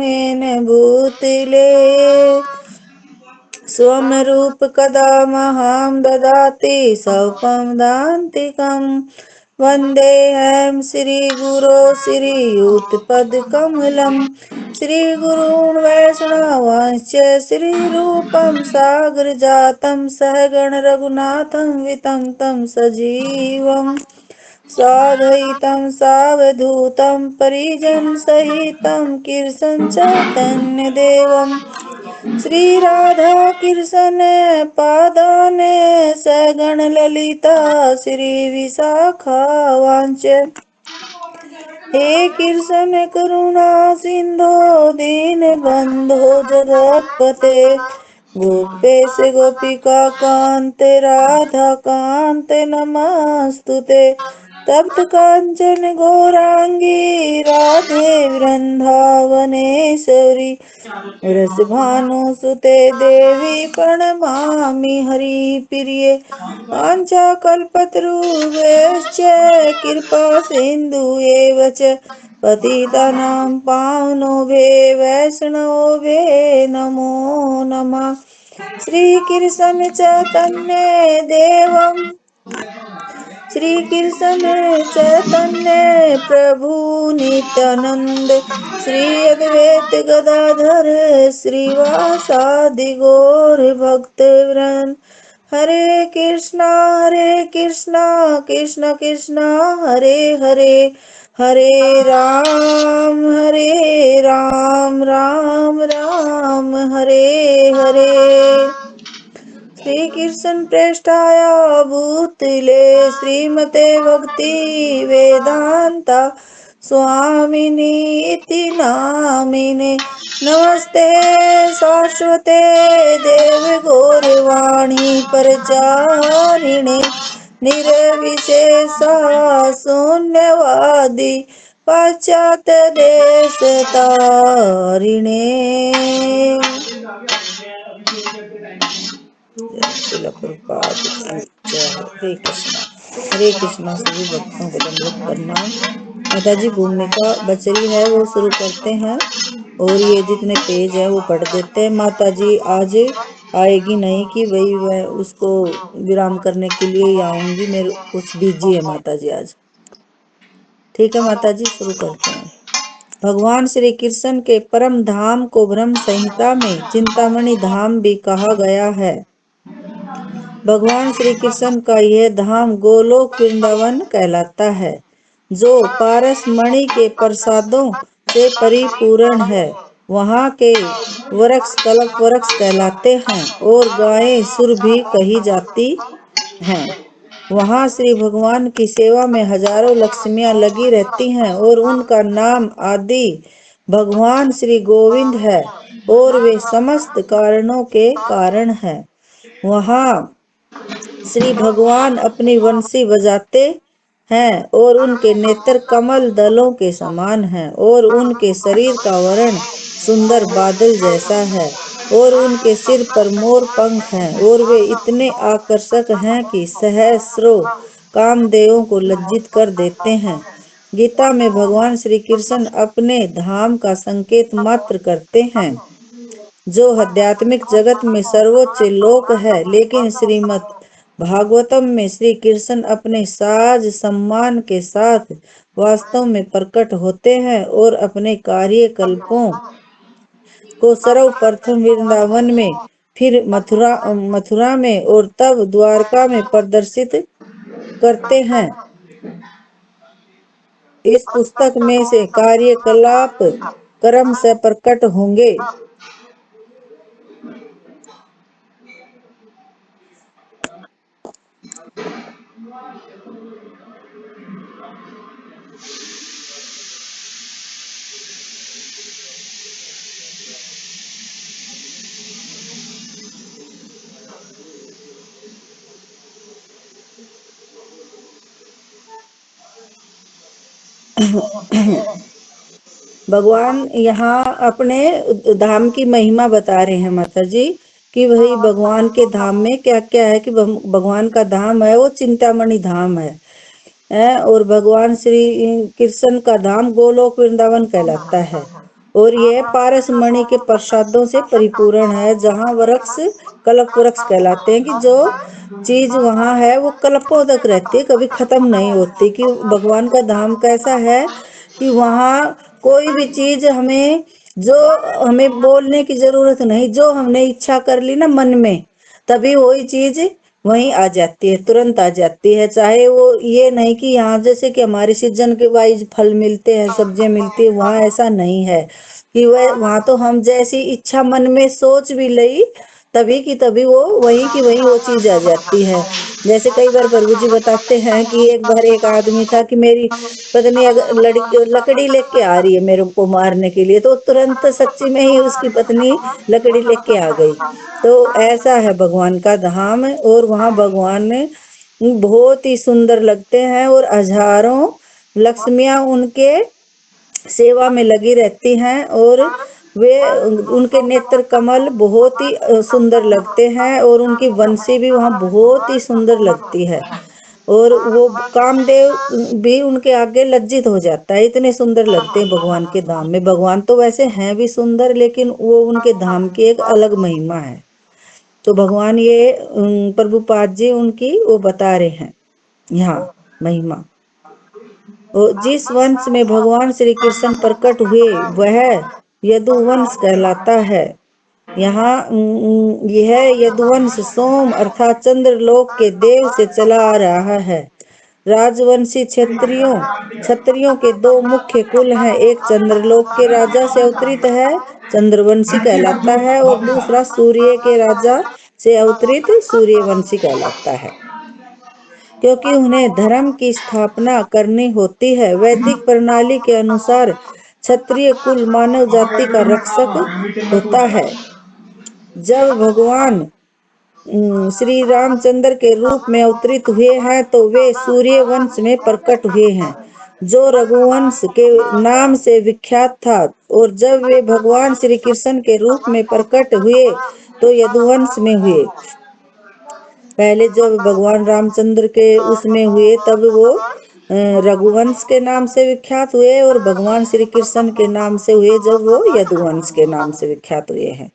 मोहेन भूतले। स्वम रूप कदा महां ददाति स्वपं दान्तिकम्। वन्देऽहं श्रीगुरो श्रीयुतपदकमलम्। श्रीगुरून् वैष्णवांश्च श्रीरूपं सागरजातं सहगण रघुनाथं वितं तं सजीवम्। साद्वैतं सावधूतं परिजनसहितं कृष्ण चैतन्यदेवम्। श्रीराधा कृष्ण पादान सगण ललिता श्रीविशाखावांश्च। हे कृष्ण करुणा सिंधो दीनबन्धो जगत्पते। गोपेश गोपिका कान्त राधा कान्त नमस्तुते। तप्त कांचन गौरांगी राधे वृंदावनेश्वरी। वृषभानुसुते देवी प्रणमामि हरिप्रिये। वाञ्छाकल्पतरुभ्यश्च कृपा सिन्धुएव च। पतितानां पावनोभ्यो वैष्णवेभ्यो नमो नमः। श्रीकृष्ण चैतन्य देवम् श्री कृष्ण चैतन्य प्रभु नित्यानंद। श्री अद्वैत गदाधर श्रीवासादि गौर भक्तवृंद। हरे कृष्णा कृष्ण कृष्णा हरे हरे। हरे राम राम राम हरे हरे। श्री कृष्ण प्रेष्ठाय भूतले श्रीमते भक्ति वेदांता स्वामिनी इति नामिने। नमस्ते सारस्वते देव गौरवाणी प्रचारिणे। निर्विशेषा शून्यवादी पाश्चात्य देश तारिणे। श्रील प्रभुपाद की जय। हरे कृष्णा सभी भक्तों को दंडवत प्रणाम। माता जी भूमिका बचरी है वो शुरू करते हैं और ये जितने पेज है वो पढ़ देते हैं। माता जी आज आएगी नहीं कि वही मैं उसको विराम करने के लिए ही आऊंगी, मेरे कुछ बिजी है माता जी आज। ठीक है माता जी शुरू करते हैं। भगवान श्री कृष्ण के परम धाम को ब्रह्म संहिता में चिंतामणि धाम भी कहा गया है। भगवान श्री कृष्ण का यह धाम गोलोक वृंदावन कहलाता है, जो पारस मणि के प्रसादों से परिपूर्ण है। वहाँ के वृक्ष कल्प वृक्ष कहलाते हैं और गायें सुर भी कही जाती हैं। वहाँ श्री भगवान की सेवा में हजारों लक्ष्मियां लगी रहती हैं और उनका नाम आदि भगवान श्री गोविंद है और वे समस्त कारणों के कारण हैं। वहाँ श्री भगवान अपनी बंसी बजाते हैं और उनके नेत्र कमल दलों के समान हैं और उनके शरीर का वर्ण सुंदर बादल जैसा है और उनके सिर पर मोर पंख हैं और वे इतने आकर्षक हैं कि सहस्रों कामदेवों को लज्जित कर देते हैं। गीता में भगवान श्री कृष्ण अपने धाम का संकेत मात्र करते हैं, जो आध्यात्मिक जगत में सर्वोच्च लोक है, लेकिन श्रीमद् भागवतम में श्री कृष्ण अपने साज सम्मान के साथ वास्तव में प्रकट होते हैं और अपने कार्यकल्पों को सर्वप्रथम वृंदावन में, फिर मथुरा में और तब द्वारका में प्रदर्शित करते हैं। इस पुस्तक में से कार्यकलाप क्रम से प्रकट होंगे। भगवान यहाँ अपने धाम की महिमा बता रहे हैं माता जी कि वही भगवान के धाम में क्या क्या है कि भगवान का धाम है वो चिंतामणि धाम है और भगवान श्री कृष्ण का धाम गोलोक वृंदावन कहलाता है। और यह पारस मणि के प्रसादों से परिपूर्ण है, जहाँ वृक्ष कल्प वृक्ष कहलाते हैं, कि जो चीज वहां है वो कल्पों तक रहती है, कभी खत्म नहीं होती। कि भगवान का धाम कैसा है कि वहां कोई भी चीज हमें, जो हमें बोलने की जरूरत नहीं, जो हमने इच्छा कर ली ना मन में, तभी वही चीज वहीं आ जाती है, तुरंत आ जाती है। चाहे वो ये नहीं कि यहाँ जैसे कि हमारे सीजन के वाइज फल मिलते हैं, सब्जियां मिलती है, वहां ऐसा नहीं है। कि वह वहां तो हम जैसी इच्छा मन में सोच भी लई, तभी की तभी वो वहीं की वहीं वो चीज आ जाती है। जैसे कई बार प्रभु जी बताते हैं कि एक बार एक आदमी था कि मेरी पत्नी अगर लकड़ी लेके आ रही है मेरे को मारने के लिए, तो तुरंत सच्ची में ही उसकी पत्नी लकड़ी लेके आ गई। तो ऐसा है भगवान का धाम, और वहां भगवान बहुत ही सुंदर लगते हैं, और हजारों लक्ष्मियां उनके सेवा में लगी रहती हैं, और वे उनके नेत्र कमल बहुत ही सुंदर लगते हैं, और उनकी वंशी भी वहां बहुत ही सुंदर लगती है। और वो कामदेव भी उनके आगे लज्जित हो जाता है, इतने सुंदर लगते हैं भगवान के धाम में। भगवान तो वैसे हैं भी सुंदर, लेकिन वो उनके धाम की एक अलग महिमा है। तो भगवान ये प्रभुपाद जी उनकी वो बता रहे हैं यहाँ महिमा। और जिस वंश में भगवान श्री कृष्ण प्रकट हुए वह यदुवंश कहलाता है। यहाँ यह यदुवंश सोम अर्थात चंद्रलोक के देव से चला आ रहा है। राजवंशी क्षत्रियों के दो मुख्य कुल हैं, एक चंद्रलोक के राजा से अवतरित है, चंद्रवंशी कहलाता है, और दूसरा सूर्य के राजा से अवतरित सूर्यवंशी कहलाता है। क्योंकि उन्हें धर्म की स्थापना करनी होती है। वैदिक प्रणाली के अनुसार क्षत्रिय कुल मानव जाति का रक्षक होता है। जब भगवान श्री रामचंद्र के रूप में अवतरित हुए हैं तो वे सूर्य वंश में प्रकट हुए हैं, जो रघुवंश के नाम से विख्यात था। और जब वे भगवान श्री कृष्ण के रूप में प्रकट हुए तो यदुवंश में हुए। पहले जब भगवान रामचंद्र के उसमें हुए तब वो रघुवंश के नाम से विख्यात हुए, और भगवान श्री कृष्ण के नाम से हुए जब वो यदुवंश के नाम से विख्यात हुए हैं।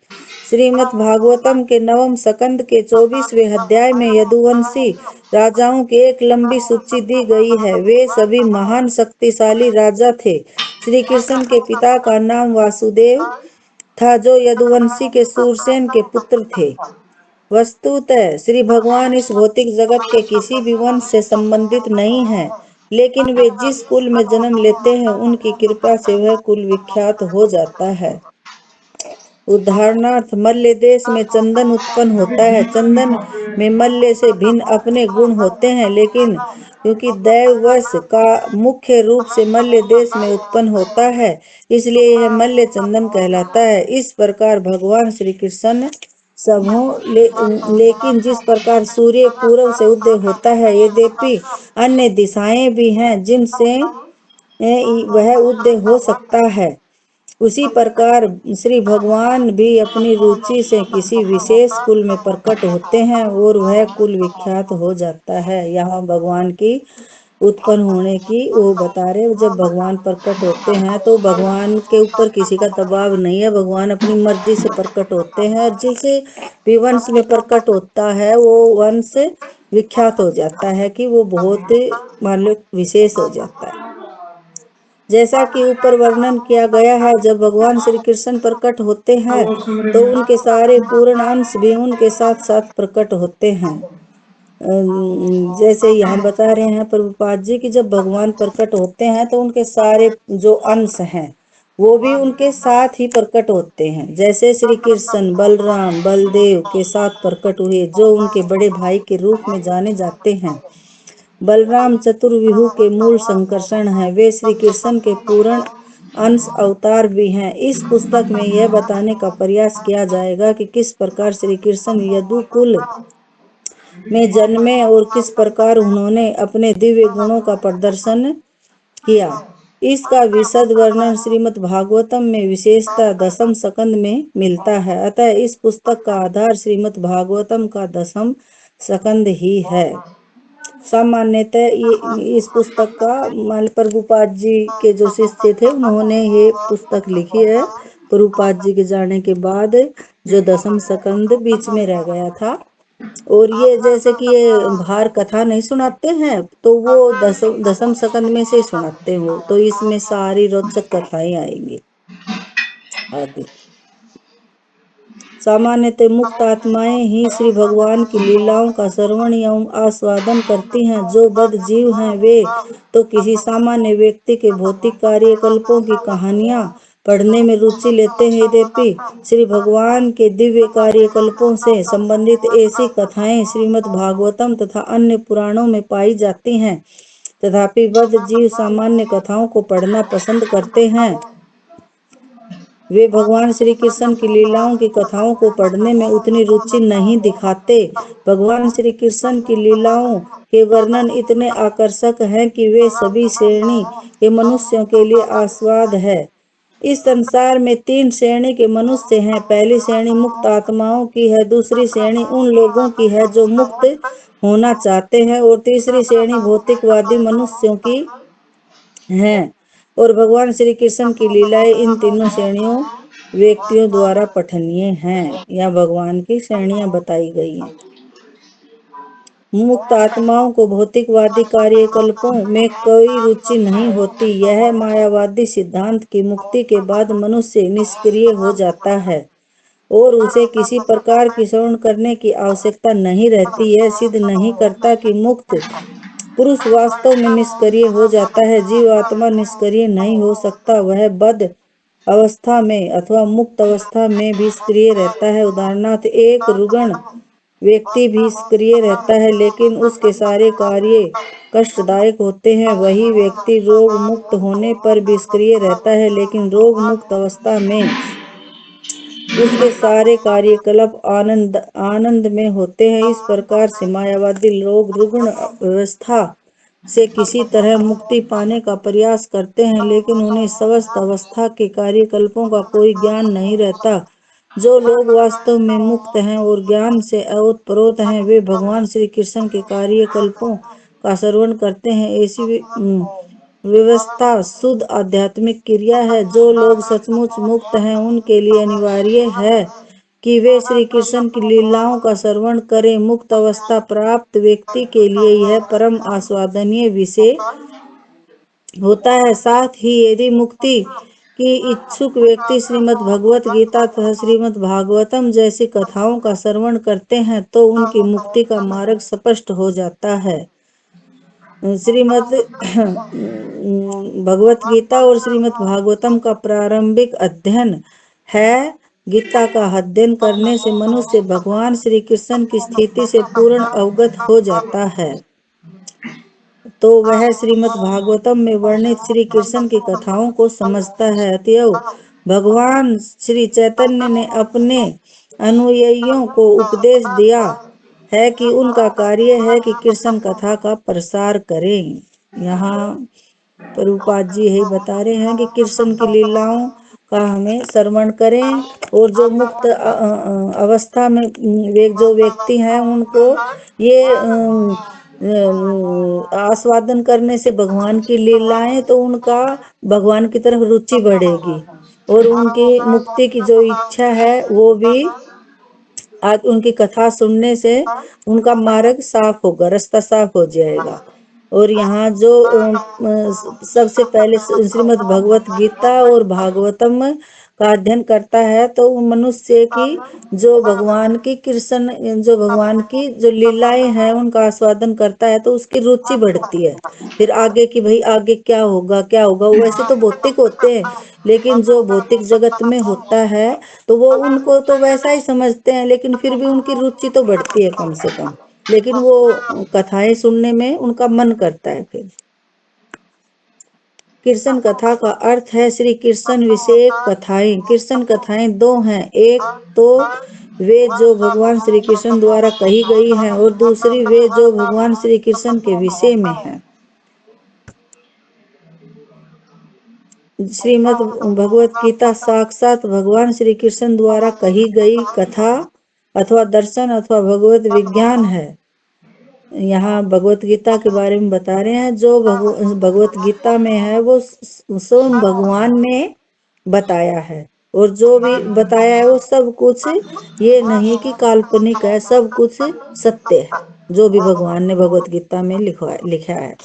श्रीमद् भागवतम के नवम स्कंद के 24वें अध्याय में यदुवंशी राजाओं की एक लंबी सूची दी गई है। वे सभी महान शक्तिशाली राजा थे। श्री कृष्ण के पिता का नाम वासुदेव था, जो यदुवंशी के सूरसेन के पुत्र थे। वस्तुतः श्री भगवान इस भौतिक जगत के किसी भी वंश से संबंधित नहीं हैं, लेकिन वे जिस कुल में जन्म लेते हैं उनकी कृपा से वह कुल विख्यात हो जाता है। उदाहरणार्थ मल्य देश में चंदन उत्पन्न होता है। चंदन में मल्य से भिन्न अपने गुण होते हैं, लेकिन क्योंकि दैववश का मुख्य रूप से मल्य देश में उत्पन्न होता है, इसलिए यह मल्य चंदन कहलाता है। इस प्रकार भगवान श्री कृष्ण सब हो, लेकिन जिस प्रकार सूर्य पूर्व से उदय होता है, यद्यपि अन्य दिशाएं भी हैं जिनसे वह उदय हो सकता है, उसी प्रकार श्री भगवान भी अपनी रुचि से किसी विशेष कुल में प्रकट होते हैं और वह कुल विख्यात हो जाता है। यहाँ भगवान की उत्पन्न होने की वो बता रहे, जब भगवान प्रकट होते हैं तो भगवान के ऊपर किसी का दबाव नहीं है, भगवान अपनी मर्जी से प्रकट होते हैं, और जिसे भी वंश में प्रकट होता है वो वंश विख्यात हो जाता है, कि वो बहुत मान लो विशेष हो जाता है। जैसा कि ऊपर वर्णन किया गया है, जब भगवान श्री कृष्ण प्रकट होते हैं तो उनके सारे पूर्ण अंश भी उनके साथ साथ प्रकट होते हैं। जैसे यहाँ बता रहे हैं प्रभुपाद जी कि जब भगवान प्रकट होते हैं तो उनके सारे जो अंश हैं वो भी उनके साथ ही प्रकट होते हैं। जैसे श्री कृष्ण बलराम बलदेव के साथ प्रकट हुए, जो उनके बड़े भाई के रूप में जाने जाते हैं। बलराम चतुर्विहु के मूल संकर्षण हैं। वे श्री कृष्ण के पूर्ण अंश अवतार भी हैं। इस पुस्तक में यह बताने का प्रयास किया जाएगा कि किस प्रकार श्री कृष्ण यदुकुल में जन्मे और किस प्रकार उन्होंने अपने दिव्य गुणों का प्रदर्शन किया। इसका विशद वर्णन श्रीमद् भागवतम में विशेषतः दसम स्कंद में मिलता है। अतः इस पुस्तक का आधार श्रीमद् भागवतम का दसम स्कंद ही है। सामान्यतः इस पुस्तक का प्रभुपाद जी के जो शिष्य थे उन्होंने ये पुस्तक लिखी है। प्रभुपाद जी के जाने के बाद जो दसम स्कंद बीच में रह गया था, और ये जैसे कि ये भार कथा नहीं सुनाते हैं, तो वो दसम स्कंद में से ही सुनाते हो, तो इसमें सारी रोचक कथाएं आएंगी आगे। सामान्यतः मुक्त आत्माएं ही श्री भगवान की लीलाओं का श्रवण एवं आस्वादन करती हैं। जो बद्ध जीव हैं वे तो किसी सामान्य व्यक्ति के भौतिक कार्यकल्पों की कहानियां पढ़ने में रुचि लेते हैं। यद्यपि श्री भगवान के दिव्य कार्यकल्पों से संबंधित ऐसी कथाएं श्रीमद् भागवतम तथा अन्य पुराणों में पाई जाती हैं, तथापि बद्ध जीव सामान्य कथाओं को पढ़ना पसंद करते हैं। वे भगवान श्री कृष्ण की लीलाओं की कथाओं को पढ़ने में उतनी रुचि नहीं दिखाते। भगवान श्री कृष्ण की लीलाओं के वर्णन इतने आकर्षक हैं कि वे सभी श्रेणी के मनुष्यों के लिए आस्वाद है। इस संसार में 3 श्रेणी के मनुष्य हैं। पहली श्रेणी मुक्त आत्माओं की है, दूसरी श्रेणी उन लोगों की है जो मुक्त होना चाहते हैं, और तीसरी श्रेणी भौतिकवादी मनुष्यों की हैं। और भगवान श्री कृष्ण की लीलाएं इन तीनों श्रेणियों व्यक्तियों द्वारा पठनीय हैं, या भगवान की श्रेणियां बताई गई हैं। मुक्त आत्माओं को भौतिकवादी कार्यकल्पों में कोई रुचि नहीं होती। यह मायावादी सिद्धांत की मुक्ति के बाद मनुष्य निष्क्रिय हो जाता है और उसे किसी प्रकार की श्रवण करने की आवश्यकता नहीं रहती। यह सिद्ध नहीं करता कि मुक्त पुरुष वास्तव में निष्क्रिय हो जाता है। जीव आत्मा निष्क्रिय नहीं हो सकता, वह बद्ध अवस्था में अथवा मुक्त अवस्था में भी सक्रिय रहता है। उदाहरणार्थ, एक रुग्ण व्यक्ति भी सक्रिय रहता है, लेकिन उसके सारे कार्य कष्टदायक होते हैं। वही व्यक्ति रोग मुक्त होने पर भी सक्रिय रहता है, लेकिन रोग मुक्त अवस्था में उसके सारे कार्यकलाप आनंद में होते हैं। इस प्रकार से मायावादी लोग रुग्ण अवस्था से किसी तरह मुक्ति पाने का प्रयास करते हैं, लेकिन उन्हें स्वस्थ अवस्था के कार्यकल्पों का कोई ज्ञान नहीं रहता। जो लोग वास्तव में मुक्त हैं और ज्ञान से ओतप्रोत हैं, वे भगवान श्री कृष्ण के कार्यकल्पों का श्रवण करते हैं। ऐसी व्यवस्था शुद्ध आध्यात्मिक क्रिया है। जो लोग सचमुच मुक्त हैं उनके लिए अनिवार्य है कि वे श्री कृष्ण की लीलाओं का श्रवण करें। मुक्त अवस्था प्राप्त व्यक्ति के लिए यह परम आस्वादनीय विषय होता है। साथ ही यदि मुक्ति की इच्छुक व्यक्ति श्रीमद् भगवत गीता तथा श्रीमद् भागवतम जैसी कथाओं का श्रवण करते हैं तो उनकी मुक्ति का मार्ग स्पष्ट हो जाता है। श्रीमद् भगवत गीता और श्रीमद् भागवतम का प्रारंभिक अध्ययन है। गीता का अध्ययन करने से मनुष्य भगवान श्री कृष्ण की स्थिति से पूर्ण अवगत हो जाता है, तो वह श्रीमद् भागवतम में वर्णित श्री कृष्ण की कथाओं को समझता है। अतएव भगवान श्री चैतन्य ने अपने अनुयायियों को उपदेश दिया है कि उनका कार्य है कि कृष्ण कथा का प्रसार करें। यहाँ प्रभुपाद जी यही बता रहे हैं कि कृष्ण की लीलाओं का हमें श्रवण करें, और जो मुक्त अवस्था में जो व्यक्ति हैं उनको ये आस्वादन करने से भगवान की लीलाएं, तो उनका भगवान की तरफ रुचि बढ़ेगी और उनकी मुक्ति की जो इच्छा है वो भी आज उनकी कथा सुनने से उनका मार्ग साफ होगा, रास्ता साफ हो जाएगा। और यहाँ जो सबसे पहले श्रीमद् भगवत गीता और भागवतम का अध्ययन करता है तो मनुष्य की जो भगवान की जो लीलाएं हैं उनका आस्वादन करता है तो उसकी रुचि बढ़ती है। फिर आगे की भाई आगे क्या होगा क्या होगा, वैसे तो भौतिक होते हैं, लेकिन जो भौतिक जगत में होता है तो वो उनको तो वैसा ही समझते हैं, लेकिन फिर भी उनकी रुचि तो बढ़ती है कम से कम, लेकिन वो कथाएं सुनने में उनका मन करता है। फिर कृष्ण कथा का अर्थ है श्री कृष्ण विषय कथाएं। कृष्ण कथाएं 2 हैं, एक तो वे जो भगवान श्री कृष्ण द्वारा कही गई हैं और दूसरी वे जो भगवान श्री कृष्ण के विषय में है। श्रीमद् भगवत गीता साक्षात भगवान श्री कृष्ण द्वारा कही गई कथा अथवा दर्शन अथवा भगवत विज्ञान है। यहाँ भगवत गीता के बारे में बता रहे हैं। जो भगवत गीता में है वो स्वयं भगवान ने बताया है, और जो भी बताया है वो सब कुछ ये नहीं कि काल्पनिक है, सब कुछ सत्य है जो भी भगवान ने भगवत गीता में लिखा है।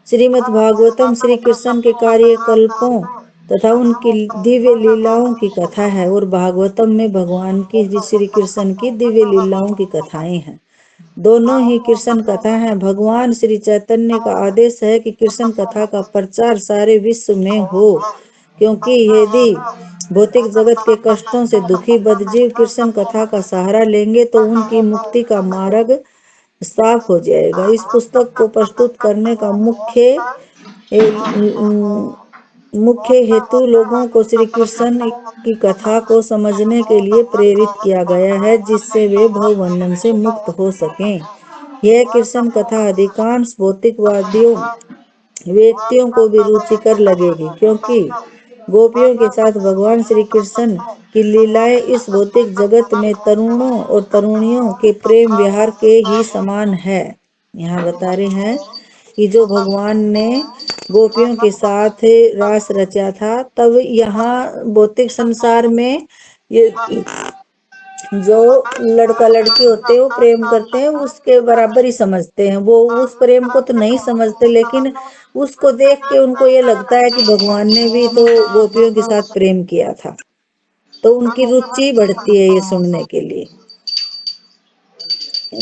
श्रीमद् भागवतम श्री कृष्ण के कार्यकल्पों तथा उनकी दिव्य लीलाओं की कथा है, और भागवतम में भगवान की श्री कृष्ण की दिव्य लीलाओं की कथाएं हैं। दोनों ही कृष्ण कथा हैं। भगवान श्री चैतन्य का आदेश है कि कृष्ण कथा का प्रचार सारे विश्व में हो, क्योंकि यदि भौतिक जगत के कष्टों से दुखी बद्धजीव कृष्ण कथा का सहारा लेंगे तो उनकी मुक्ति का मार्ग साफ हो जाएगा। इस पुस्तक को प्रस्तुत करने का मुख्य हेतु लोगों को श्री कृष्ण की कथा को समझने के लिए प्रेरित किया गया है, जिससे वे भवबंधन से मुक्त हो सकें। यह कृष्ण कथा अधिकांश भौतिकवादियों व्यक्तियों को भी रुचिकर लगेगी, क्योंकि गोपियों के साथ भगवान श्री कृष्ण की लीलाएं इस भौतिक जगत में तरुणों और तरुणियों के प्रेम विहार के ही समान है। यहाँ बता रहे हैं कि जो भगवान ने गोपियों के साथ रास रचा था, तब यहाँ भौतिक संसार में ये जो लड़का लड़की होते हैं वो प्रेम करते हैं, उसके बराबर ही समझते हैं। वो उस प्रेम को तो नहीं समझते, लेकिन उसको देख के उनको ये लगता है कि भगवान ने भी तो गोपियों के साथ प्रेम किया था, तो उनकी रुचि बढ़ती है ये सुनने के लिए।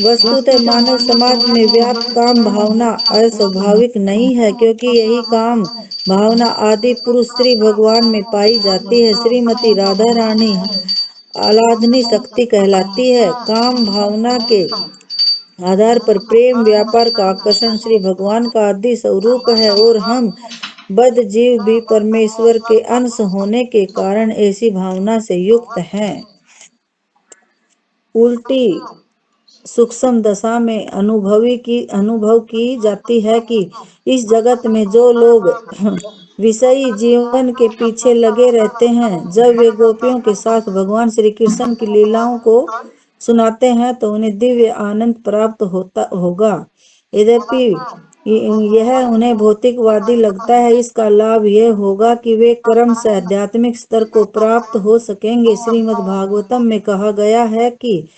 वस्तुतः मानव समाज में व्याप्त काम भावना अस्वाभाविक नहीं है, क्योंकि यही काम भावना आदि पुरुष श्री भगवान में पाई जाती है। श्रीमती राधा रानी आह्लादनी शक्ति कहलाती है। काम भावना के आधार पर प्रेम व्यापार का आकर्षण श्री भगवान का आदि स्वरूप है, और हम बद्ध जीव भी परमेश्वर के अंश होने के कारण ऐसी भावना से युक्त हैं। उल्टी सूक्ष्म दशा में अनुभव की जाती है कि इस जगत में जो लोग विषयी जीवन के पीछे लगे रहते हैं, जब वे गोपियों के साथ भगवान श्री कृष्ण की लीलाओं को सुनाते हैं तो उन्हें दिव्य आनंद प्राप्त होगा। यद्यपि यह उन्हें भौतिकवादी लगता है, इसका लाभ यह होगा कि वे क्रमशः आध्यात्मिक स्तर को प्राप्त हो सकेंगे। श्रीमद् भागवतम में कहा गया है कि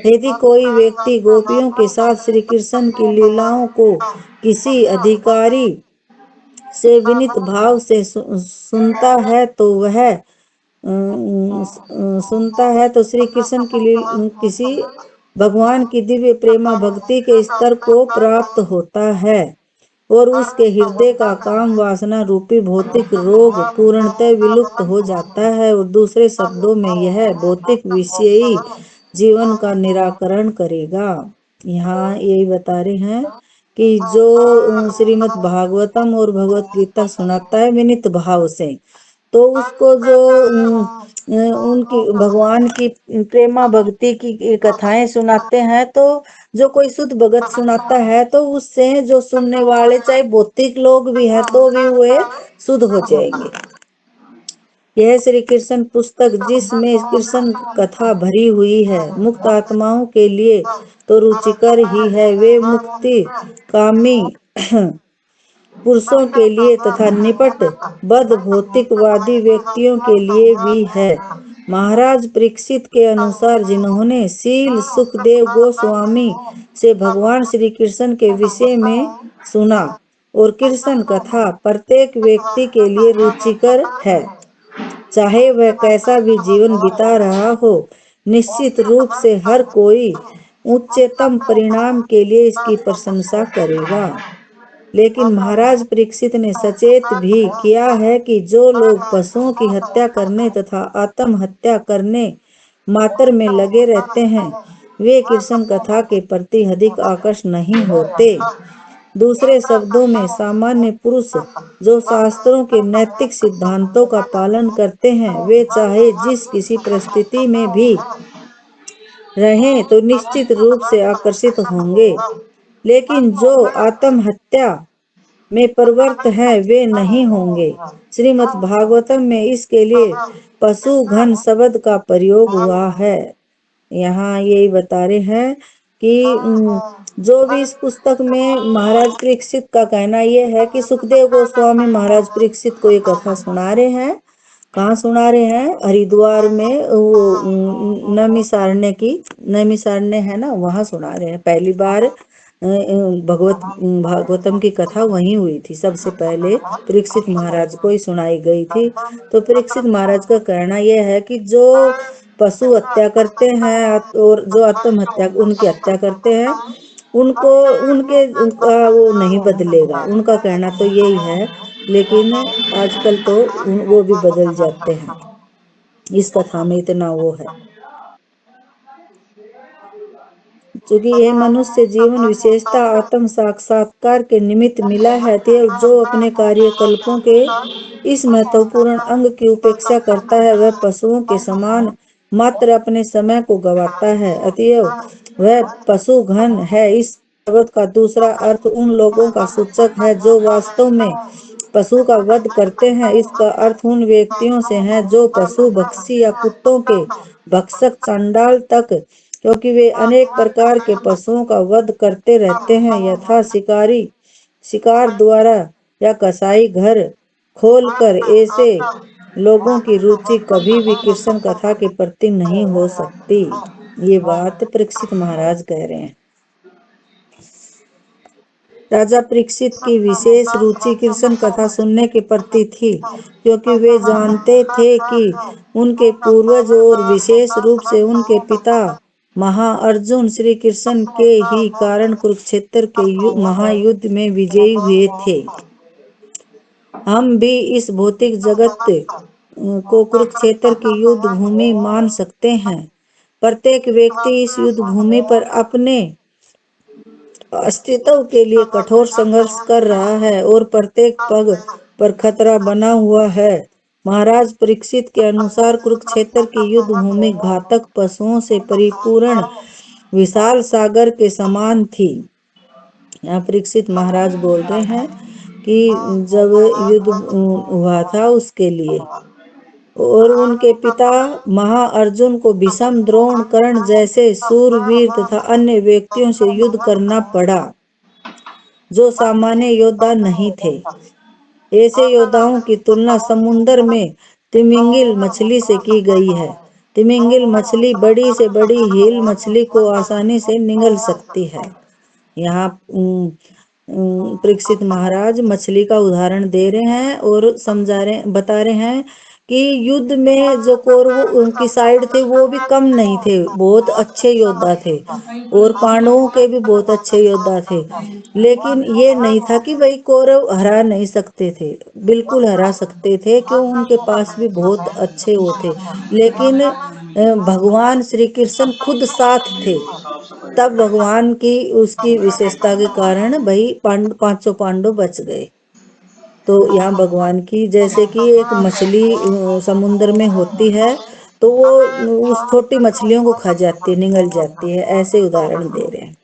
यदि कोई व्यक्ति गोपियों के साथ श्री कृष्ण की लीलाओं को किसी अधिकारी से विनीत भाव से सुनता है तो वह श्री कृष्ण की किसी भगवान की दिव्य प्रेमा भक्ति के स्तर को प्राप्त होता है, और उसके हृदय का काम वासना रूपी भौतिक रोग पूर्णतः विलुप्त हो जाता है, और दूसरे शब्दों में यह भौतिक विषयी जीवन का निराकरण करेगा। यहाँ यही बता रहे हैं कि जो श्रीमद् भागवतम और भगवत गीता सुनाता है विनीत भाव से, तो उसको जो उनकी भगवान की प्रेमा भक्ति की कथाएं सुनाते हैं, तो जो कोई शुद्ध भगत सुनाता है तो उससे जो सुनने वाले चाहे भौतिक लोग भी हैं तो भी वे शुद्ध हो जाएंगे। यह श्री कृष्ण पुस्तक जिसमें कृष्ण कथा भरी हुई है, मुक्त आत्माओं के लिए तो रुचिकर ही है, वे मुक्ति कामी पुरुषों के लिए तथा निपट बद्ध भौतिकवादी व्यक्तियों के लिए भी है। महाराज परीक्षित के अनुसार जिन्होंने शील सुखदेव गोस्वामी से भगवान श्री कृष्ण के विषय में सुना, और कृष्ण कथा प्रत्येक व्यक्ति के लिए रुचिकर है, चाहे वह कैसा भी जीवन बिता रहा हो। निश्चित रूप से हर कोई उच्चतम परिणाम के लिए इसकी प्रशंसा करेगा। लेकिन महाराज परीक्षित ने सचेत भी किया है कि जो लोग पशुओं की हत्या करने तथा आत्महत्या करने मात्र में लगे रहते हैं, वे कृष्ण कथा के प्रति अधिक आकर्षित नहीं होते। दूसरे शब्दों में सामान्य पुरुष जो शास्त्रों के नैतिक सिद्धांतों का पालन करते हैं, वे चाहे जिस किसी परिस्थिति में भी रहें तो निश्चित रूप से आकर्षित होंगे। लेकिन जो आत्महत्या में प्रवृत्त है वे नहीं होंगे। श्रीमद् भागवतम में इसके लिए पशु घन शब्द का प्रयोग हुआ है। यहाँ यही बता रहे हैं कि जो भी इस पुस्तक में महाराज परीक्षित का कहना यह है कि सुखदेव गोस्वामी महाराज परीक्षित को ये कथा सुना रहे हैं। कहाँ सुना रहे हैं? हरिद्वार में वो नैमिषारण्य की, नैमिषारण्य है ना, वहां सुना रहे हैं। पहली बार भागवतम की कथा वहीं हुई थी। सबसे पहले परीक्षित महाराज को ही सुनाई गई थी। तो परीक्षित महाराज का कहना यह है कि जो पशु हत्या करते हैं और जो आत्महत्या उनकी हत्या करते हैं, उनको उनका वो नहीं बदलेगा। उनका कहना तो यही है, लेकिन आजकल तो वो भी बदल जाते हैं। इस कथा में इतना वो है, क्योंकि यह मनुष्य जीवन विशेषता आत्म साक्षात्कार के निमित्त मिला है। तो जो अपने कार्यकल्पों के इस महत्वपूर्ण अंग की उपेक्षा करता है, वह पशुओं के समान मात्र अपने समय को गवाता है। अतएव वह पशु घन है। इस शब्द का दूसरा अर्थ उन लोगों का सूचक है जो वास्तव में पशु का वध करते हैं। इसका अर्थ उन व्यक्तियों से है जो पशु भक्षी या कुत्तों के भक्षक चंडाल तक, क्योंकि वे अनेक प्रकार के पशुओं का वध करते रहते हैं, यथा शिकारी शिकार द्वारा या कसाई घर खोलकर। ऐसे लोगों की रुचि कभी भी कृष्ण कथा के प्रति नहीं हो सकती। ये बात परीक्षित महाराज कह रहे हैं। राजा परीक्षित की विशेष रुचि कृष्ण कथा सुनने के प्रति थी, क्योंकि वे जानते थे कि उनके पूर्वज और विशेष रूप से उनके पिता महाअर्जुन श्री कृष्ण के ही कारण कुरुक्षेत्र के महायुद्ध में विजयी हुए थे। हम भी इस भौतिक जगत को कुरुक्षेत्र की युद्ध भूमि मान सकते हैं। प्रत्येक व्यक्ति इस युद्ध भूमि पर अपने अस्तित्व के लिए कठोर संघर्ष कर रहा है और प्रत्येक पग पर खतरा बना हुआ है। महाराज परीक्षित के अनुसार कुरुक्षेत्र की युद्ध भूमि घातक पशुओं से परिपूर्ण विशाल सागर के समान थी। यहाँ परीक्षित महाराज बोल रहे हैं कि जब युद्ध हुआ था उसके लिए, और उनके पिता महाअर्जुन को भीष्म, द्रोण, कर्ण जैसे सूरवीर तथा अन्य व्यक्तियों से युद्ध करना पड़ा जो सामान्य योद्धा नहीं थे। ऐसे योद्धाओं की तुलना समुद्र में तिमिंगिल मछली से की गई है। तिमिंगिल मछली बड़ी से बड़ी हील मछली को आसानी से निगल सकती है। यहाँ परीक्षित महाराज मछली का उदाहरण दे रहे हैं और बता रहे हैं कि युद्ध में जो कौरवों उनकी साइड थे वो भी कम नहीं थे, बहुत अच्छे योद्धा थे, और पांडवों के भी बहुत अच्छे योद्धा थे। लेकिन ये नहीं था कि भाई कौरव हरा नहीं सकते थे, बिल्कुल हरा सकते थे, क्यों उनके पास भी बहुत अच्छे वो थे। लेकिन भगवान श्री कृष्ण खुद साथ थे, तब भगवान की उसकी विशेषता के कारण भाई पांचों पांडव बच गए। तो यहाँ भगवान की, जैसे कि एक मछली समुद्र में होती है तो वो उस छोटी मछलियों को खा जाती है, निगल जाती है, ऐसे उदाहरण दे रहे हैं।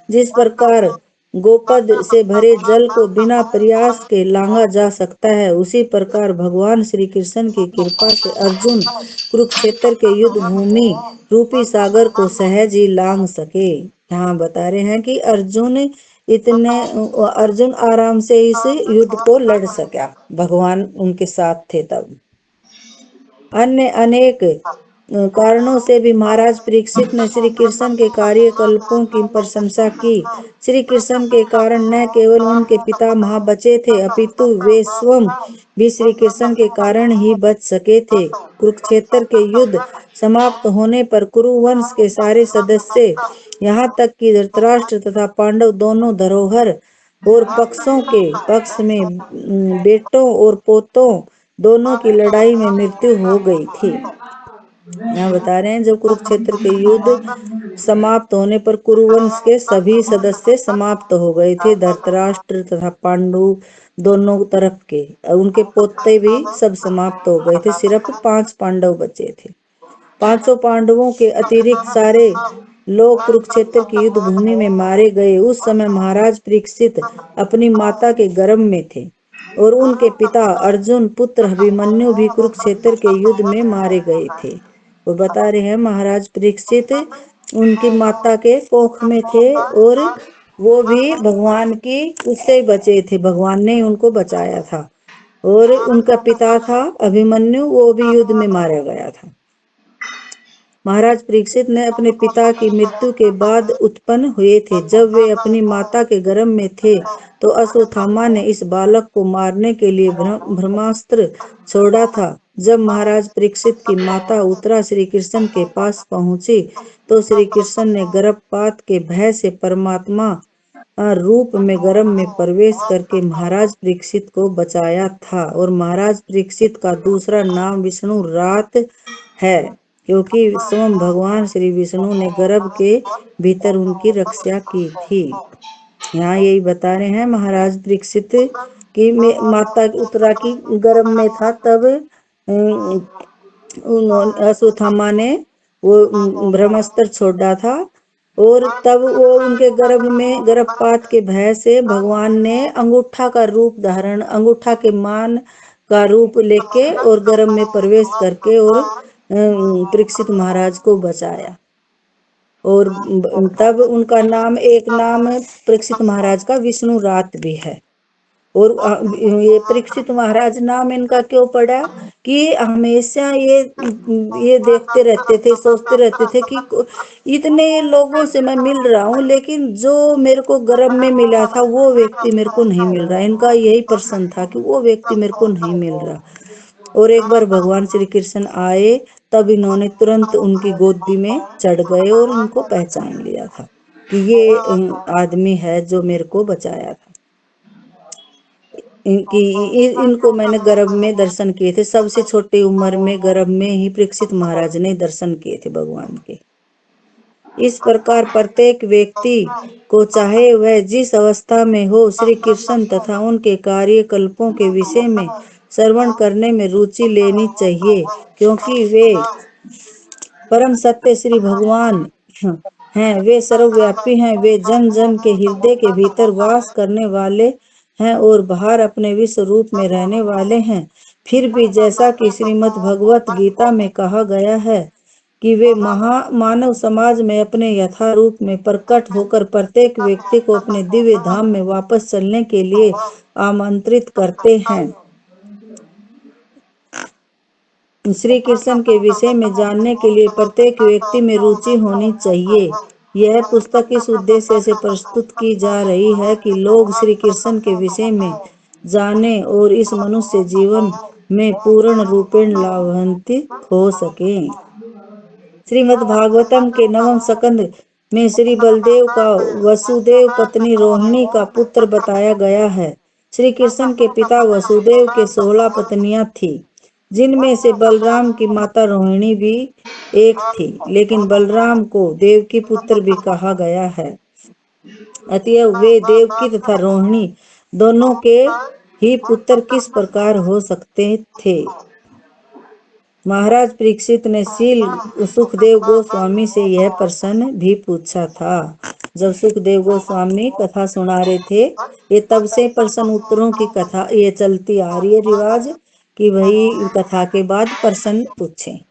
जिस प्रकार गोपद से भरे जल को बिना प्रयास के लांगा जा सकता है, उसी प्रकार भगवान श्री कृष्ण की कृपा से अर्जुन कुरुक्षेत्र के युद्ध भूमि रूपी सागर को सहज ही लांग सके। यहाँ बता रहे हैं कि अर्जुन आराम से इस युद्ध को लड़ सका, भगवान उनके साथ थे तब। अन्य अनेक कारणों से भी महाराज परीक्षित ने श्री कृष्ण के कार्यकल्पों की प्रशंसा की। श्री कृष्ण के कारण न केवल उनके पिता महा बचे थे, अपितु वे स्वयं भी श्री कृष्ण के कारण ही बच सके थे। कुरुक्षेत्र के युद्ध समाप्त होने पर कुरुवंश के सारे सदस्य, यहाँ तक कि धृतराष्ट्र तथा पांडव दोनों धरोहर और पक्ष में बेटों और पोतों दोनों की लड़ाई में मृत्यु हो गई थी। यहाँ बता रहे हैं जब कुरुक्षेत्र के युद्ध समाप्त होने पर कुरुवंश के सभी सदस्य समाप्त हो गए थे, धृतराष्ट्र तथा पांडु दोनों तरफ के, उनके पोते भी सब समाप्त हो गए थे, सिर्फ 5 पांडव बचे थे। 500 पांडवों के अतिरिक्त सारे लोग कुरुक्षेत्र की युद्ध भूमि में मारे गए। उस समय महाराज परीक्षित अपनी माता के गर्भ में थे और उनके पिता अर्जुन पुत्र अभिमन्यु भी कुरुक्षेत्र के युद्ध में मारे गए थे। वो बता रहे हैं महाराज परीक्षित उनकी माता के कोख में थे और वो भी भगवान की उससे बचे थे, भगवान ने उनको बचाया था। और उनका पिता था अभिमन्यु, वो भी युद्ध में मारा गया था। महाराज परीक्षित ने अपने पिता की मृत्यु के बाद उत्पन्न हुए थे। जब वे अपनी माता के गर्भ में थे तो अश्वत्थामा ने इस बालक को मारने के लिए ब्रह्मास्त्र छोड़ा था। जब महाराज परीक्षित की माता उत्तरा श्री कृष्ण के पास पहुंची तो श्री कृष्ण ने गर्भपात के भय से परमात्मा रूप में गर्भ में प्रवेश करके महाराज परीक्षित को बचाया था। और महाराज परीक्षित का दूसरा नाम विष्णु रात है, क्योंकि स्वयं भगवान श्री विष्णु ने गर्भ के भीतर उनकी रक्षा की थी। यहाँ यही बता रहे हैं महाराज परीक्षित की माता उत्तरा की गर्भ में था, तब उन्होंने अश्वत्थामा ने वो ब्रह्मास्त्र छोड़ा था। और तब वो उनके गर्भ में गर्भपात के भय से भगवान ने अंगूठा का रूप धारण, अंगूठा के मान का रूप लेके और गर्भ में प्रवेश करके और परीक्षित महाराज को बचाया। और तब उनका नाम, एक नाम परीक्षित महाराज का विष्णु रात भी है। और ये परीक्षित महाराज नाम इनका क्यों पड़ा कि हमेशा ये देखते रहते थे, सोचते रहते थे कि इतने लोगों से मैं मिल रहा हूँ लेकिन जो मेरे को गर्भ में मिला था वो व्यक्ति मेरे को नहीं मिल रहा। इनका यही प्रश्न था कि वो व्यक्ति मेरे को नहीं मिल रहा। और एक बार भगवान श्री कृष्ण आए तब इन्होंने तुरंत उनकी गोदी में चढ़ गए और उनको पहचान लिया था कि ये आदमी है जो मेरे को बचाया था। इनको मैंने गर्भ में दर्शन किए थे, सबसे छोटी उम्र में गर्भ में ही परीक्षित महाराज ने दर्शन किए थे भगवान के। इस प्रकार प्रत्येक व्यक्ति को चाहे वह जिस अवस्था में हो श्री कृष्ण तथा उनके कार्यकल्पों के विषय में श्रवण करने में रुचि लेनी चाहिए, क्योंकि वे परम सत्य श्री भगवान हैं। वे सर्वव्यापी हैं, वे जन जन के हृदय के भीतर वास करने वाले हैं और बाहर अपने विश्व रूप में रहने वाले हैं। फिर भी जैसा कि श्रीमद् भगवत गीता में कहा गया है कि वे मानव समाज में अपने यथारूप में प्रकट होकर प्रत्येक व्यक्ति को अपने दिव्य धाम में वापस चलने के लिए आमंत्रित करते हैं। श्री कृष्ण के विषय में जानने के लिए प्रत्येक व्यक्ति में रुचि होनी चाहिए। यह पुस्तक इस उद्देश्य से प्रस्तुत की जा रही है कि लोग श्री कृष्ण के विषय में जाने और इस मनुष्य जीवन में पूर्ण रूपेण लाभान्वित हो सकें। श्रीमद् भागवतम के नवम स्कंद में श्री बलदेव का वसुदेव पत्नी रोहिणी का पुत्र बताया गया है। श्री कृष्ण के पिता वसुदेव के 16 पत्नियां थी, जिनमें से बलराम की माता रोहिणी भी एक थी, लेकिन बलराम को देवकी पुत्र भी कहा गया है। अतएव वे देवकी तथा रोहिणी दोनों के ही पुत्र किस प्रकार हो सकते थे। महाराज परीक्षित ने श्रील सुखदेव गोस्वामी से यह प्रश्न भी पूछा था। जब सुखदेव गोस्वामी कथा सुना रहे थे, ये तब से प्रश्न उत्तरों की कथा ये चलती आ रही है रिवाज कि भाई कथा के बाद प्रश्न पूछे।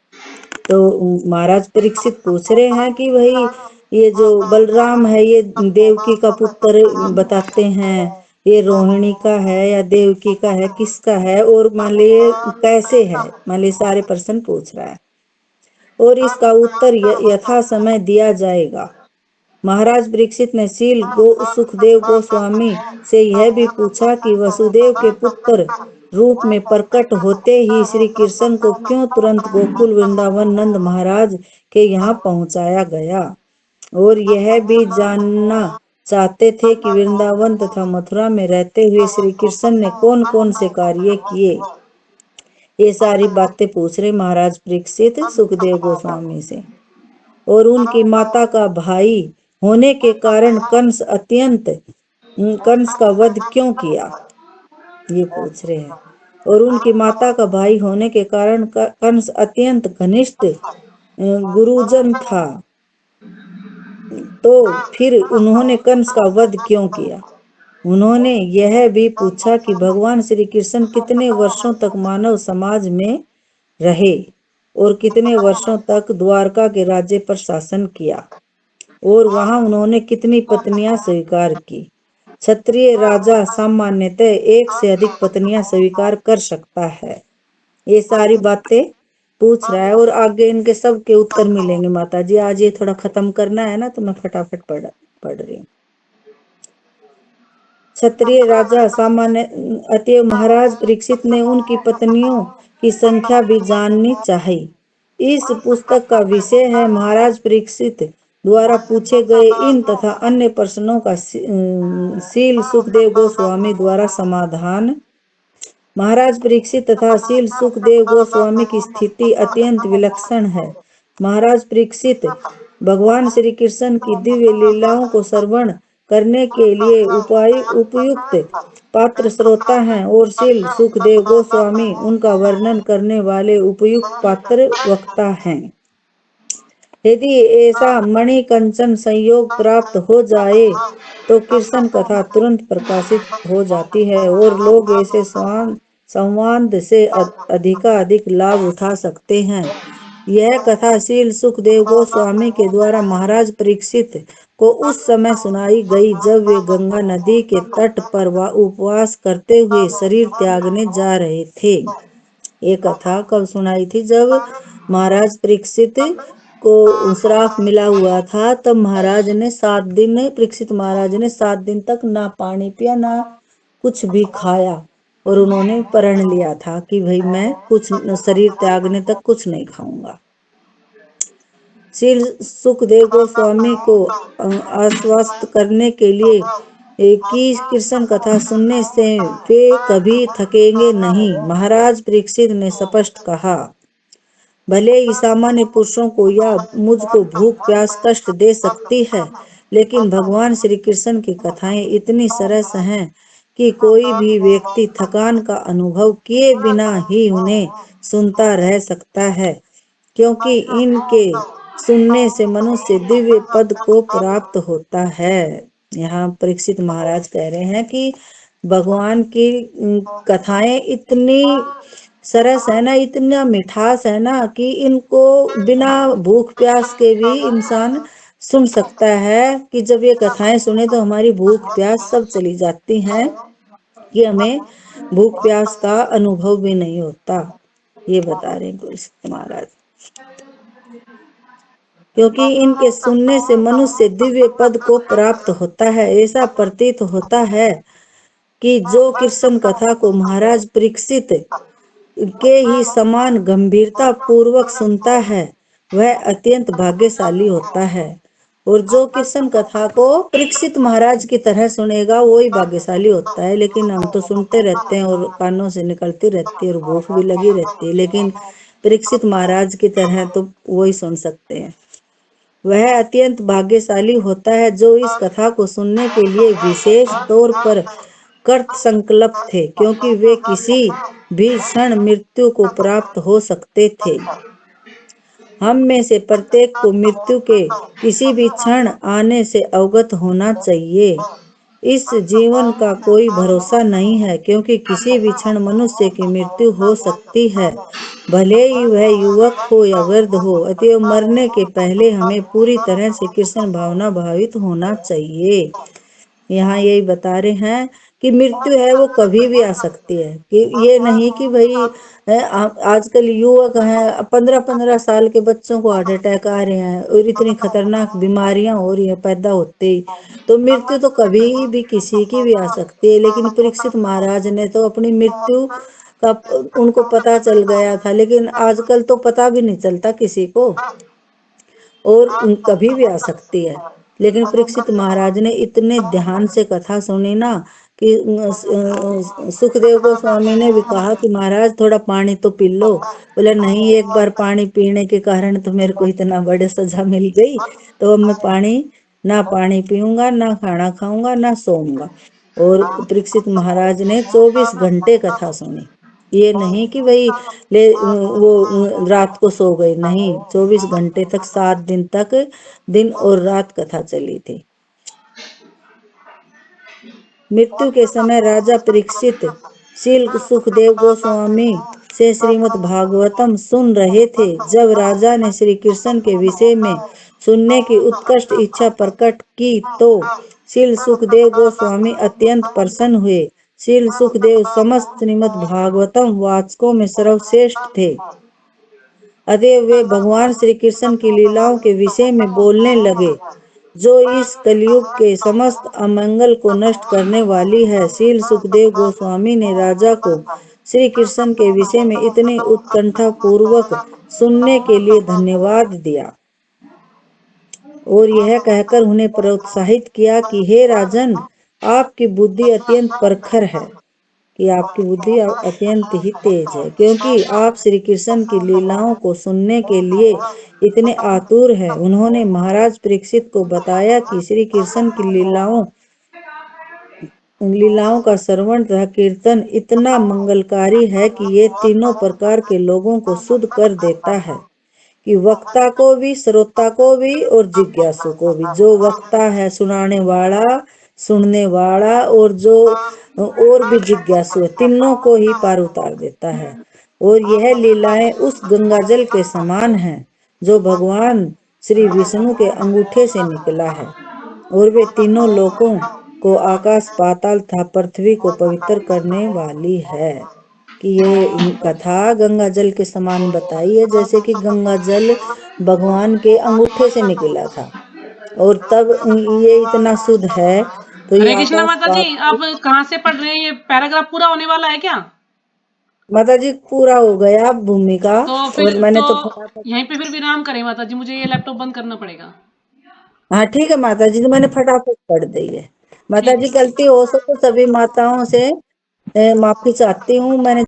तो महाराज परीक्षित पूछ रहे हैं कि भाई ये जो बलराम है ये देवकी का पुत्र बताते हैं, ये रोहिणी का है या देवकी का है, किसका है, और मान लीजिए कैसे है, मान लीजिए सारे प्रश्न पूछ रहा है और इसका उत्तर यथा समय दिया जाएगा। महाराज परीक्षित ने सुखदेव गोस्वामी से यह भी पूछा कि वसुदेव के पुत्र रूप में प्रकट होते ही श्री कृष्ण को क्यों तुरंत गोकुल वृंदावन नंद महाराज के यहाँ पहुंचाया गया, और यह भी जानना चाहते थे कि वृंदावन तथा मथुरा में रहते हुए श्री कृष्ण ने कौन कौन से कार्य किए। ये सारी बातें पूछ रहे महाराज परीक्षित सुखदेव गोस्वामी से। और उनकी माता का भाई होने के कारण कंस का वध क्यों किया, ये पूछ रहे हैं। और उनकी माता का भाई होने के कारण कंस अत्यंत घनिष्ठ गुरुजन था, तो फिर उन्होंने कंस का वध क्यों किया। उन्होंने यह भी पूछा कि भगवान श्री कृष्ण कितने वर्षों तक मानव समाज में रहे और कितने वर्षों तक द्वारका के राज्य पर शासन किया। और वहां उन्होंने कितनी पत्नियां स्वीकार की। क्षत्रिय राजा सामान्यतः एक से अधिक पत्नियां स्वीकार कर सकता है। ये सारी बातें पूछ रहा है और आगे इनके सब के उत्तर मिलेंगे माता जी। आज ये थोड़ा खत्म करना है ना, तो मैं फटाफट पढ़ रही हूँ। क्षत्रिय राजा सामान्य अतएव महाराज परीक्षित ने उनकी पत्नियों की संख्या भी जाननी चाहिए। इस पुस्तक का विषय है महाराज परीक्षित द्वारा पूछे गए इन तथा अन्य प्रश्नों का शील सुखदेव गोस्वामी द्वारा समाधान। महाराज परीक्षित तथा शील सुखदेव गोस्वामी की स्थिति अत्यंत विलक्षण है। महाराज परीक्षित भगवान श्री कृष्ण की दिव्य लीलाओं को श्रवण करने के लिए उपयुक्त पात्र श्रोता हैं और शील सुखदेव गोस्वामी उनका वर्णन करने वाले उपयुक्त पात्र वक्ता हैं। यदि ऐसा मणिकंचन संयोग प्राप्त हो जाए तो कृष्ण कथा तुरंत प्रकाशित हो जाती है और लोग ऐसे संवाद से अधिकाधिक लाभ उठा सकते हैं। यह कथा शील सुखदेव गोस्वामी के द्वारा महाराज परीक्षित को उस समय सुनाई गई जब वे गंगा नदी के तट पर उपवास करते हुए शरीर त्यागने जा रहे थे। ये कथा कब सुनाई थी? जब महाराज परीक्षित को श्राप मिला हुआ था, तब महाराज ने 7 दिन, परीक्षित महाराज ने 7 दिन तक ना पानी पिया ना कुछ भी खाया और उन्होंने प्रण लिया था कि भाई मैं कुछ शरीर त्यागने तक कुछ नहीं खाऊंगा। श्री सुखदेव गोस्वामी को आश्वस्त करने के लिए कि कृष्ण कथा सुनने से वे कभी थकेंगे नहीं, महाराज परीक्षित ने स्पष्ट कहा, भले ही सामान्य पुरुषों को या मुझको भूख प्यास कष्ट दे सकती है, लेकिन भगवान श्री कृष्ण की कथाएं इतनी सरस हैं कि कोई भी व्यक्ति थकान का अनुभव किए बिना ही उन्हें सुनता रह सकता है, क्योंकि इनके सुनने से मनुष्य दिव्य पद को प्राप्त होता है। यहाँ परीक्षित महाराज कह रहे हैं कि भगवान की कथाएं इतनी सरस है ना, इतना मिठास है ना, कि इनको बिना भूख प्यास के भी इंसान सुन सकता है। कि जब ये कथाएं सुने तो हमारी भूख प्यास सब चली जाती हैं, कि हमें भूख प्यास का अनुभव भी नहीं होता। ये बता रहे हैं महाराज, क्योंकि इनके सुनने से मनुष्य दिव्य पद को प्राप्त होता है। ऐसा प्रतीत होता है कि जो कृष्ण कथा को महाराज परीक्षित के ही समान गंभीरता पूर्वक सुनता है वह अत्यंत भाग्यशाली होता है, और जो कृष्ण कथा को परीक्षित महाराज की तरह सुनेगा वो ही भाग्यशाली होता है। लेकिन हम तो सुनते रहते हैं और कानों से निकलती रहती है और भूख भी लगी रहती है, लेकिन परीक्षित महाराज की तरह तो वो ही सुन सकते हैं। वह अत्यंत भाग्यशाली होता है जो इस कथा को सुनने के लिए विशेष तौर पर कृत संकल्प थे, क्योंकि वे किसी भी क्षण मृत्यु को प्राप्त हो सकते थे। हम में से प्रत्येक को मृत्यु के किसी भी क्षण आने से अवगत होना चाहिए। इस जीवन का कोई भरोसा नहीं है, क्योंकि किसी भी क्षण मनुष्य की मृत्यु हो सकती है, भले ही वह युवक हो या वृद्ध हो। अतएव मरने के पहले हमें पूरी तरह से कृष्ण भावना भावित होना चाहिए। यहाँ यही बता रहे हैं कि मृत्यु है वो कभी भी आ सकती है, कि ये नहीं कि भाई आजकल युवक हैं 15-15 साल के बच्चों को हार्ट अटैक आ रहे हैं और इतनी खतरनाक बीमारियां हो रही है पैदा होते ही, तो मृत्यु तो कभी भी किसी की भी आ सकती है। लेकिन परीक्षित महाराज ने तो अपनी मृत्यु का उनको पता चल गया था, लेकिन आजकल तो पता भी नहीं चलता किसी को और कभी भी आ सकती है। लेकिन परीक्षित महाराज ने इतने ध्यान से कथा सुनी ना कि सुखदेव गोस्वामी ने भी कहा कि महाराज थोड़ा पानी तो पी लो। बोले नहीं, एक बार पानी पीने के कारण तो मेरे को इतना बड़े सजा मिल गई, तो अब मैं पानी पीऊंगा, ना खाना खाऊंगा, ना सोऊंगा। और परीक्षित महाराज ने 24 घंटे कथा सुनी। ये नहीं कि भाई वो रात को सो गए, नहीं, 24 घंटे तक 7 दिन तक दिन और रात कथा चली थी। मृत्यु के समय राजा परीक्षित शील सुखदेव गोस्वामी से श्रीमद् भागवतम सुन रहे थे। जब राजा ने श्री कृष्ण के विषय में सुनने की उत्कृष्ट इच्छा प्रकट की तो श्रील सुखदेव गोस्वामी अत्यंत प्रसन्न हुए। श्रील सुखदेव समस्त श्रीमद् भागवतम वाचकों में सर्वश्रेष्ठ थे। अतएव वे भगवान श्री कृष्ण की लीलाओं के विषय में बोलने लगे, जो इस कलयुग के समस्त अमंगल को नष्ट करने वाली है। श्रील सुखदेव गोस्वामी ने राजा को श्री कृष्ण के विषय में इतने उत्कंठा पूर्वक सुनने के लिए धन्यवाद दिया और यह कहकर उन्हें प्रोत्साहित किया कि हे राजन, आपकी बुद्धि अत्यंत प्रखर है, कि आपकी बुद्धि अत्यंत ही तेज है, क्योंकि आप श्री कृष्ण की लीलाओं को सुनने के लिए इतने आतुर हैं। उन्होंने महाराज परीक्षित को बताया कि श्री कृष्ण की लीलाओं का श्रवण तथा कीर्तन इतना मंगलकारी है कि ये तीनों प्रकार के लोगों को शुद्ध कर देता है, कि वक्ता को भी, श्रोता को भी और जिज्ञासु को भी। जो वक्ता है सुनाने वाला, सुनने वाला और जो और भी जिज्ञासु है, तीनों को ही पार उतार देता है। और यह लीलाएं उस गंगाजल के समान हैं जो भगवान श्री विष्णु के अंगूठे से निकला है, और वे तीनों लोकों को, आकाश पाताल तथा पृथ्वी को पवित्र करने वाली है। कि ये कथा गंगा जल के समान बताई है, जैसे कि गंगा जल भगवान के अंगूठे से निकला था, और तब ये इतना शुद्ध है। तो ये हरे कृष्णा आकाश माता जी, पाताल। आप कहाँ से पढ़ रहे हैं? ये पैराग्राफ पूरा होने वाला है क्या? माता जी पूरा हो गया भूमिका, तो और फिर मैंने तो तो फटाफट। यहीं पे फिर विराम करें माता जी, मुझे ये लैपटॉप बंद करना पड़ेगा। हाँ ठीक है माता जी, तो मैंने फटाफट पढ़ दी है। माता ठीक जी है। गलती हो सके तो सभी माताओं से माफी चाहती हूँ। मैंने